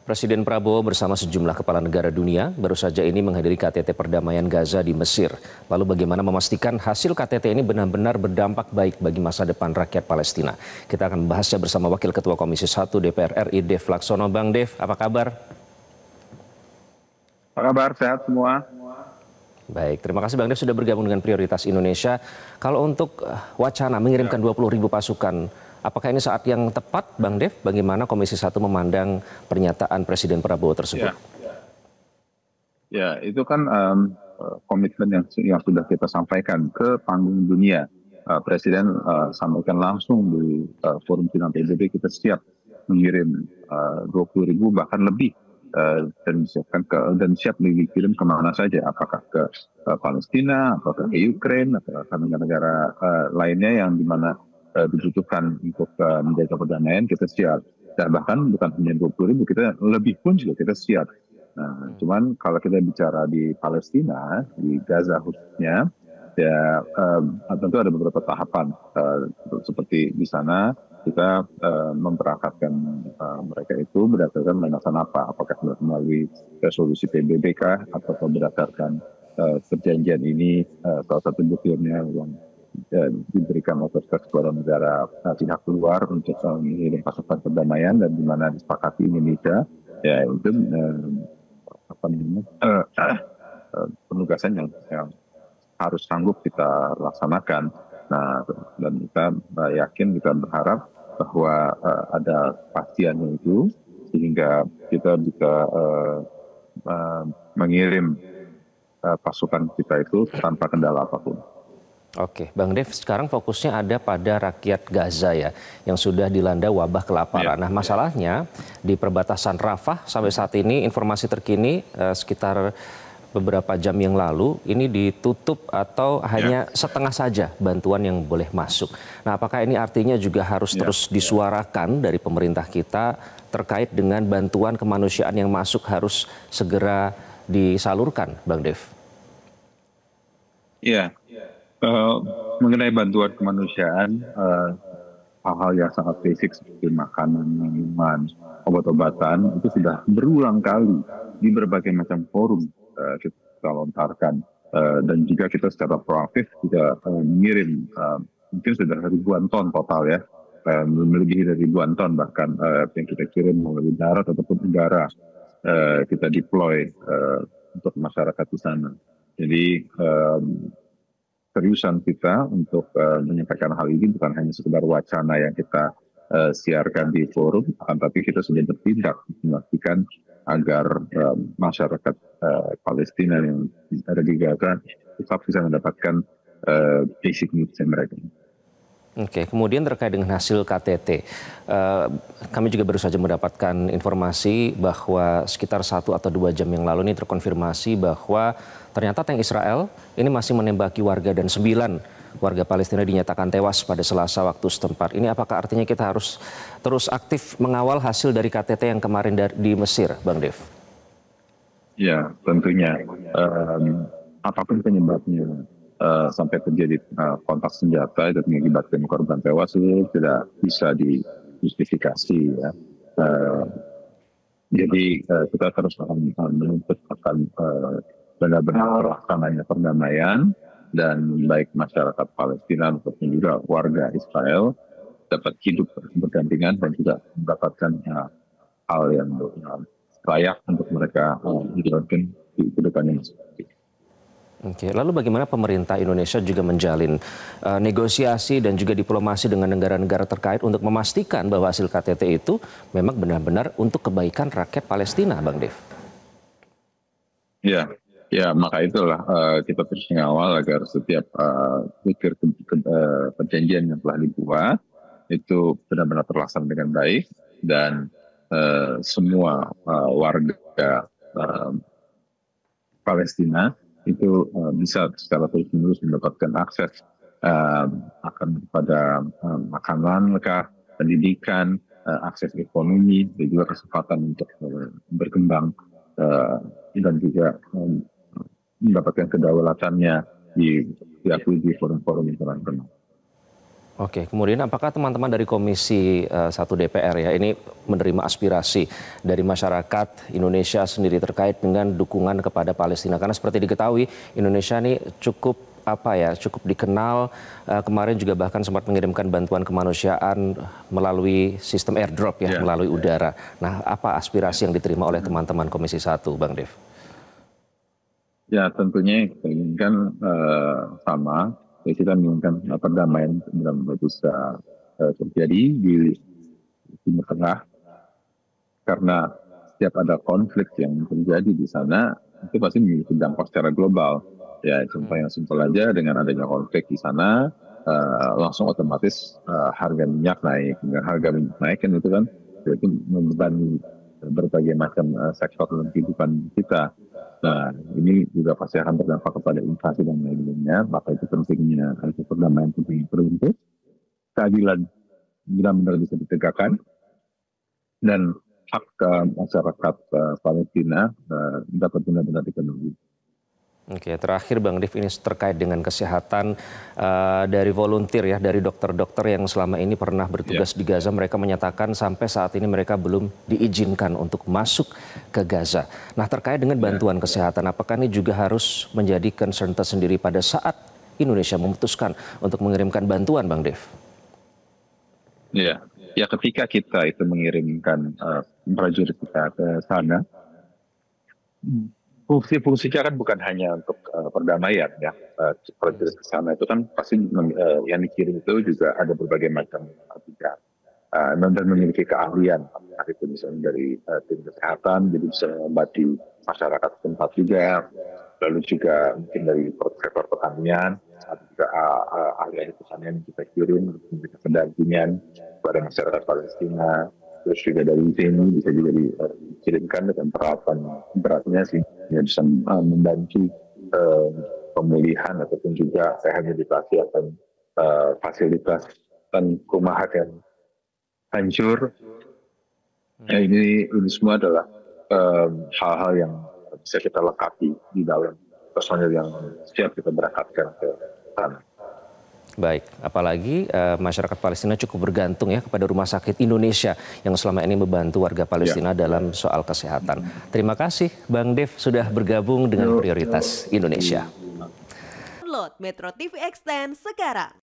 Presiden Prabowo bersama sejumlah kepala negara dunia baru saja ini menghadiri KTT perdamaian Gaza di Mesir. Lalu bagaimana memastikan hasil KTT ini benar-benar berdampak baik bagi masa depan rakyat Palestina? Kita akan membahasnya bersama Wakil Ketua Komisi 1 DPR RI Dev Laksono. Bang Dev, apa kabar? Apa kabar? Sehat semua? Baik, terima kasih Bang Dev sudah bergabung dengan Prioritas Indonesia. Kalau untuk wacana mengirimkan 20.000 pasukan, apakah ini saat yang tepat, Bang Dev? Bagaimana Komisi 1 memandang pernyataan Presiden Prabowo tersebut? Ya, itu kan komitmen yang sudah kita sampaikan ke panggung dunia. Presiden sampaikan langsung di forum final PBB, kita siap mengirim 20.000 bahkan lebih dan siap dikirim kemana saja, apakah ke Palestina, apakah ke Ukraina, apakah ke negara-negara lainnya yang dimana dibutuhkan untuk menjaga perdamaian, kita siap. Dan bahkan bukan hanya 20.000, kita lebih pun juga kita siap. Nah, cuman kalau kita bicara di Palestina, di Gaza khususnya, ya tentu ada beberapa tahapan seperti di sana kita memberangkatkan mereka itu berdasarkan landasan apa? Apakah melalui resolusi PBB kah, atau berdasarkan perjanjian ini salah satu butirnya yang diberikan otoritas kepada negara pihak luar untuk mengirim pasukan perdamaian dan di mana disepakati Indonesia, ya itu penugasan yang harus sanggup kita laksanakan. Nah, dan kita yakin, kita berharap bahwa ada kepastiannya itu sehingga kita bisa mengirim pasukan kita itu tanpa kendala apapun. Oke, Bang Dev, sekarang fokusnya ada pada rakyat Gaza ya, yang sudah dilanda wabah kelaparan. Nah, masalahnya di perbatasan Rafah sampai saat ini informasi terkini sekitar beberapa jam yang lalu ini ditutup atau hanya setengah saja bantuan yang boleh masuk. Nah, apakah ini artinya juga harus terus disuarakan dari pemerintah kita terkait dengan bantuan kemanusiaan yang masuk harus segera disalurkan, Bang Dev? Iya. Mengenai bantuan kemanusiaan, hal-hal yang sangat basic seperti makanan, minuman, obat-obatan itu sudah berulang kali di berbagai macam forum kita lontarkan, dan juga kita secara proaktif juga mengirim mungkin sudah ribuan ton total ya, melebihi dari ribuan ton bahkan yang kita kirim melalui darat ataupun udara, kita deploy untuk masyarakat di sana. Jadi seriusan kita untuk menyampaikan hal ini bukan hanya sekedar wacana yang kita siarkan di forum, tapi kita sudah bertindak memastikan agar masyarakat Palestina yang ada di Gaza tetap bisa mendapatkan basic needs mereka. Oke, kemudian terkait dengan hasil KTT, kami juga baru saja mendapatkan informasi bahwa sekitar 1 atau 2 jam yang lalu ini terkonfirmasi bahwa ternyata tank Israel ini masih menembaki warga dan 9 warga Palestina dinyatakan tewas pada Selasa waktu setempat. Ini apakah artinya kita harus terus aktif mengawal hasil dari KTT yang kemarin di Mesir, Bang Dev? Ya, tentunya. Apapun penyebabnya, sampai terjadi kontak senjata dan mengakibatkan korban tewas itu tidak bisa dijustifikasi ya. Jadi kita terus akan menuntut akan benar-benar terlaksananya perdamaian dan baik masyarakat Palestina maupun juga warga Israel dapat hidup berdampingan dan juga mendapatkan hal yang layak untuk mereka hidup di kedepannya. Oke, lalu bagaimana pemerintah Indonesia juga menjalin negosiasi dan juga diplomasi dengan negara-negara terkait untuk memastikan bahwa hasil KTT itu memang benar-benar untuk kebaikan rakyat Palestina, Bang Dev? Ya, maka itulah kita terus mengawal agar setiap perjanjian yang telah dibuat itu benar-benar terlaksana dengan baik dan semua warga Palestina itu bisa secara terus-menerus mendapatkan akses akan kepada makanan, pendidikan, akses ekonomi, dan juga kesempatan untuk berkembang dan juga mendapatkan kedaulatannya diakui di forum-forum internasional. Oke, kemudian apakah teman-teman dari Komisi 1 DPR ya ini menerima aspirasi dari masyarakat Indonesia sendiri terkait dengan dukungan kepada Palestina? Karena seperti diketahui Indonesia ini cukup dikenal, kemarin juga bahkan sempat mengirimkan bantuan kemanusiaan melalui sistem airdrop ya, melalui udara. Nah, apa aspirasi yang diterima oleh teman-teman Komisi 1, Bang Dev? Ya tentunya kita inginkan sama, ya kita menginginkan perdamaian benar-benar bisa terjadi di Timur Tengah, karena setiap ada konflik yang terjadi di sana itu pasti memiliki dampak secara global. Ya contoh yang simpel aja, dengan adanya konflik di sana langsung otomatis harga minyak naik. Dengan harga minyak naik kan itu membebani berbagai macam sektor dalam kehidupan kita. Nah, ini juga pasti akan berdampak kepada inflasi dan lain-lainnya. Maka itu pentingnya perdamaian penting terbentuk, keadilan benar-benar bisa ditegakkan, dan hak masyarakat Palestina dapat benar-benar dipenuhi. Oke, terakhir Bang Dev, ini terkait dengan kesehatan dari volunteer ya, dari dokter-dokter yang selama ini pernah bertugas di Gaza. Mereka menyatakan sampai saat ini mereka belum diizinkan untuk masuk ke Gaza. Nah, terkait dengan bantuan kesehatan, apakah ini juga harus menjadi concern tersendiri pada saat Indonesia memutuskan untuk mengirimkan bantuan, Bang Dev? Ya, ketika kita itu mengirimkan prajurit kita ke sana, fungsinya kan bukan hanya untuk perdamaian ya. Prajurit ke sana itu kan pasti yang dikirim itu juga ada berbagai macam pekerjaan dan memiliki keahlian. Itu misalnya dari tim kesehatan, jadi bisa mengobati masyarakat tempat juga. Lalu juga mungkin dari sektor pertanian, atau juga ahli pertanian yang kita kirim untuk memberikan pendampingan kepada masyarakat Palestina. Terus juga dari sini bisa juga dikirimkan dengan peralatan beratnya sih, yang bisa membantu pemulihan ataupun juga rehabilitasi atau fasilitas dan perumahan yang hancur. Ya, ini semua adalah hal-hal yang bisa kita lengkapi di dalam personil yang siap kita berangkatkan ke sana. Baik, apalagi masyarakat Palestina cukup bergantung ya kepada rumah sakit Indonesia yang selama ini membantu warga Palestina dalam soal kesehatan. Terima kasih Bang Dev sudah bergabung dengan Prioritas Indonesia. Download Metro TV Extend sekarang.